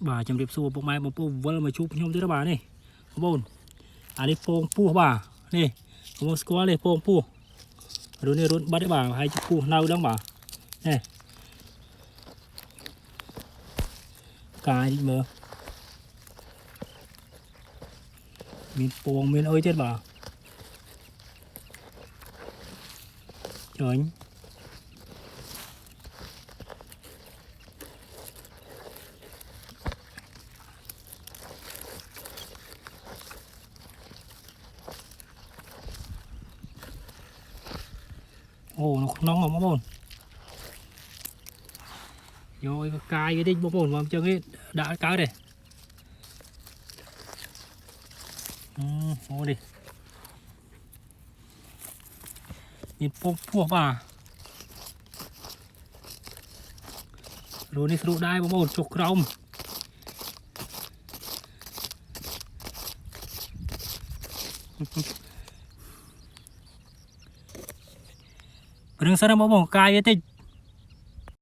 bà chấm điệp xua bông mai bông pô vỡ mà chụp nhôm tới đó bà này bông anh đi pông pu bà này bông squat này pông pu rồi này rồi bắt đấy bà hay chụp pu nào đó bà này cài đi mờ mình pông mình ơi chết bà trời ồ nó nóng không bông rồi cài cái đinh bông vào chân ấy đã cá đây ô đi nhìn pua bà rồi đi sưu đai bông chục rong đừng sao nó bông cài cái tinh